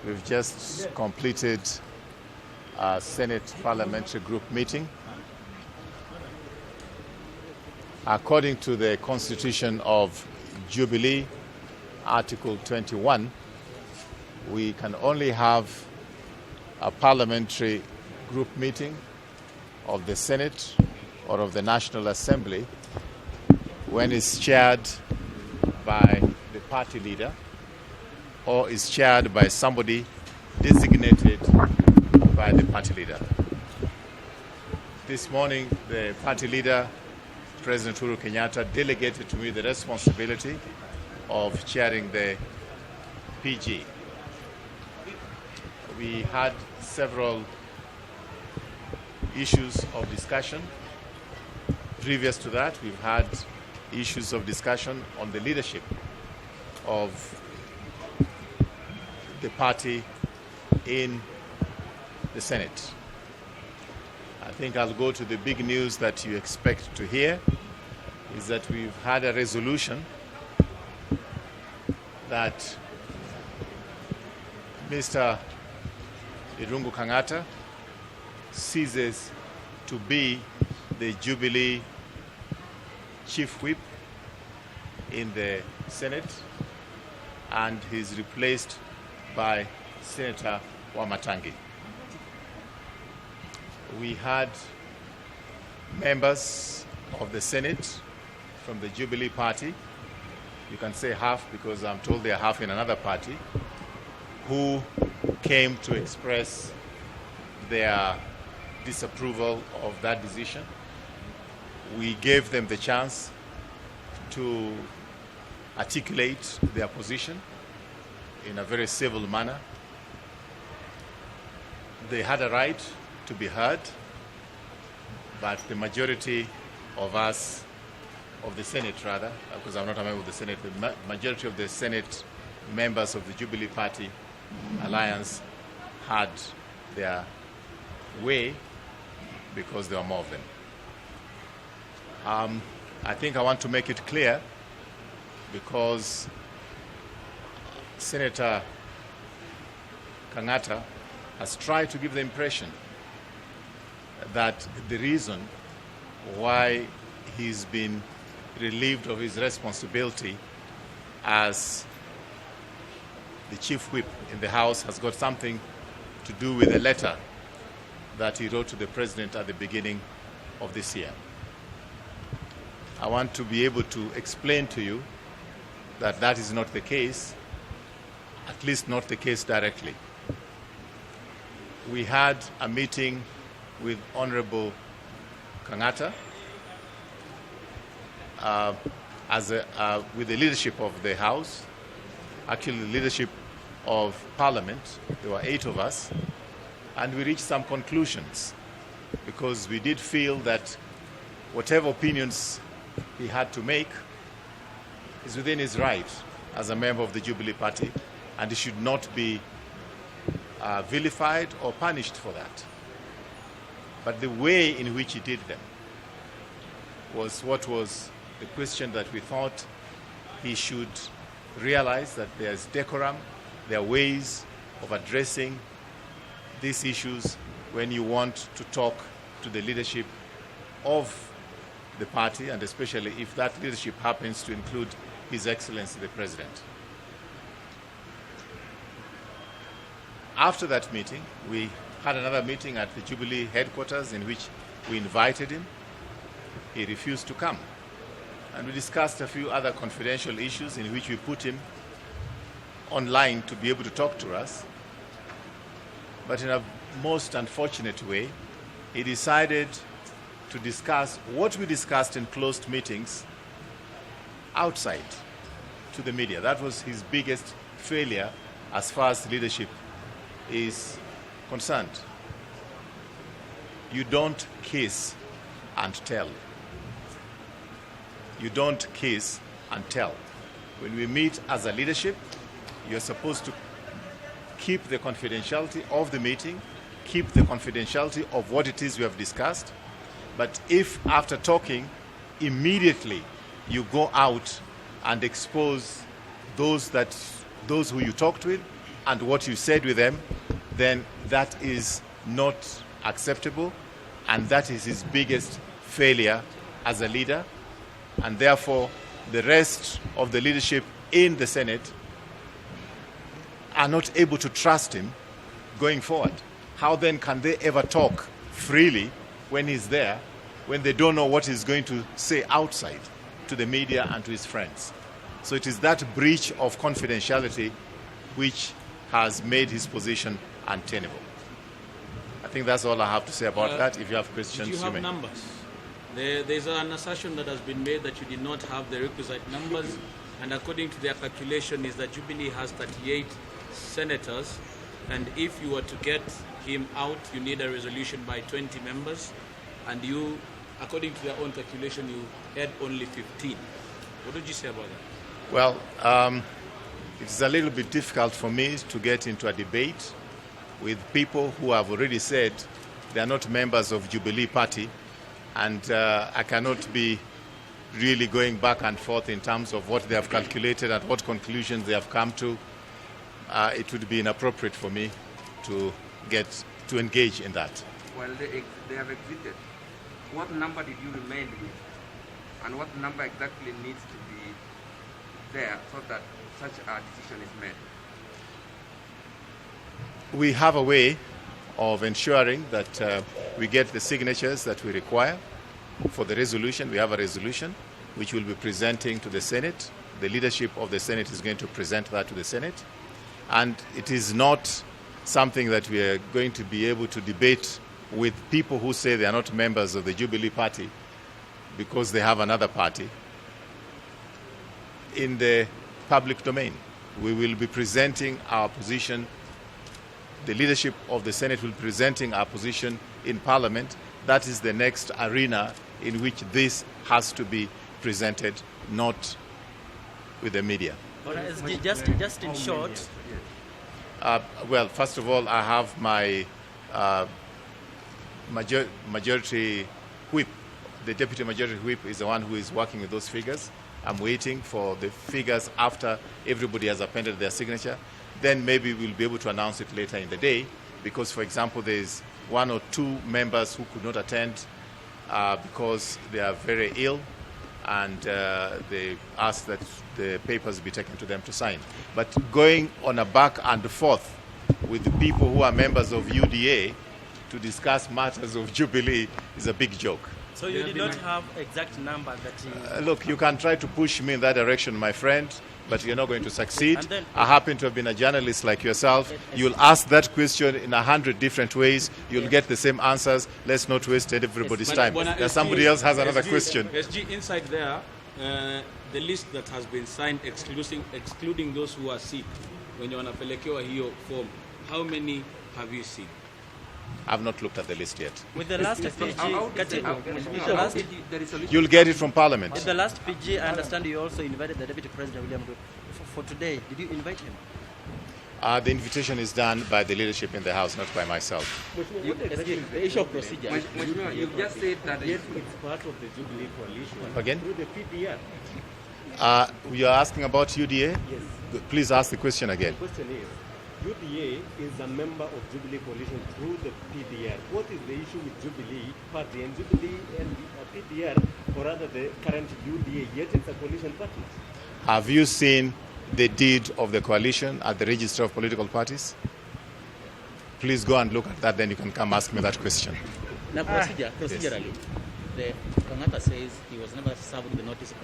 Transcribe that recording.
We've just completed a Senate Parliamentary Group meeting. According to the Constitution of Jubilee, Article 21, we can only have a parliamentary group meeting of the Senate or of the National Assembly when it's chaired by the party leader or is chaired by somebody designated by the party leader. This morning, the party leader, President Uhuru Kang'ata, delegated to me the responsibility of chairing the PG. We had several issues of discussion. Previous to that, we've had issues of discussion on the leadership of the party in the Senate. I think I'll go to the big news that you expect to hear, is that we've had a resolution that Mr. Irungu Kang'ata ceases to be the Jubilee Chief Whip in the Senate, and he's replaced by Senator Wamatangi. We had members of the Senate from the Jubilee Party, you can say half because I'm told they're half in another party, who came to express their disapproval of that decision. We gave them the chance to articulate their position in a very civil manner. They had a right to be heard, but the majority of us, of the Senate rather, because I'm not a member of the Senate, the majority of the Senate members of the Jubilee Party Alliance had their way because there were more of them. I think I want to make it clear, because Senator Kang'ata has tried to give the impression that the reason why he's been relieved of his responsibility as the chief whip in the House has got something to do with a letter that he wrote to the president at the beginning of this year. I want to be able to explain to you that that is not the case, at least not the case directly. We had a meeting with Honorable Kang'ata with the leadership of the House, actually the leadership of Parliament. There were 8 of us, and we reached some conclusions because we did feel that whatever opinions he had to make is within his right as a member of the Jubilee Party, and he should not be vilified or punished for that. But the way in which he did them was what was the question that we thought he should realize, that there's decorum, there are ways of addressing these issues when you want to talk to the leadership of the party, and especially if that leadership happens to include His Excellency the President. After that meeting, we had another meeting at the Jubilee headquarters in which we invited him. He refused to come. And we discussed a few other confidential issues in which we put him online to be able to talk to us. But in a most unfortunate way, he decided to discuss what we discussed in closed meetings outside to the media. That was his biggest failure as far as leadership is concerned. You don't kiss and tell. You don't kiss and tell. When we meet as a leadership, you're supposed to keep the confidentiality of the meeting, keep the confidentiality of what it is we have discussed. But if after talking, immediately you go out and expose those those who you talked with and what you said with them, then that is not acceptable, and that is his biggest failure as a leader. And therefore, the rest of the leadership in the Senate are not able to trust him going forward. How then can they ever talk freely when he's there, when they don't know what he's going to say outside to the media and to his friends? So it is that breach of confidentiality which has made his position untenable. I think that's all I have to say about that. If you have questions, you have numbers. There's an assertion that has been made that you did not have the requisite numbers, and according to their calculation is that Jubilee has 38 senators, and if you were to get him out, you need a resolution by 20 members, and you, according to their own calculation, you had only 15. What would you say about that? Well, it's a little bit difficult for me to get into a debate with people who have already said they are not members of Jubilee Party, and I cannot be really going back and forth in terms of what they have calculated and what conclusions they have come to. It would be inappropriate for me to engage in that. Well, they have exited. What number did you remain with? And what number exactly needs to be there so that such a decision is made? We have a way of ensuring that we get the signatures that we require for the resolution. We have a resolution which we'll be presenting to the Senate. The leadership of the Senate is going to present that to the Senate. And it is not something that we are going to be able to debate with people who say they are not members of the Jubilee Party because they have another party in the public domain. We will be presenting our position. The leadership of the Senate will be presenting our position in Parliament. That is the next arena in which this has to be presented, not with the media. Just in short. Well, first of all, I have my majority whip. The deputy majority whip is the one who is working with those figures. I'm waiting for the figures after everybody has appended their signature. Then maybe we'll be able to announce it later in the day, because, for example, there's one or two members who could not attend because they are very ill, and they asked that the papers be taken to them to sign. But going on a back and forth with the people who are members of UDA to discuss matters of Jubilee is a big joke. So you did not have exact number that you... Look, you can try to push me in that direction, my friend, but you're not going to succeed. I happen to have been a journalist like yourself. You'll ask that question in 100 different ways. You'll get the same answers. Let's not waste everybody's time. Somebody else has another question. SG, inside there, the list that has been signed excluding those who are sick, when you're on a pelekeo hiyo form, how many have you seen? I've not looked at the list yet. With the last PG, you'll get it from Parliament. With the last PG, I understand you also invited the Deputy President, William Ruto. For today, did you invite him? The invitation is done by the leadership in the House, not by myself. The issue of procedure. You just said that yes, it's part of the Jubilee coalition. Again? Through the PDR. You are asking about UDA? Yes. Please ask the question again. The question is, UDA is a member of Jubilee coalition through the PDR. What is the issue with Jubilee Party and Jubilee and PDR, or rather the current UDA, yet it's a coalition party? Have you seen the deed of the coalition at the Register of Political Parties? Please go and look at that, then you can come ask me that question. Now, procedurally, the Kang'ata says he was never served with the notice of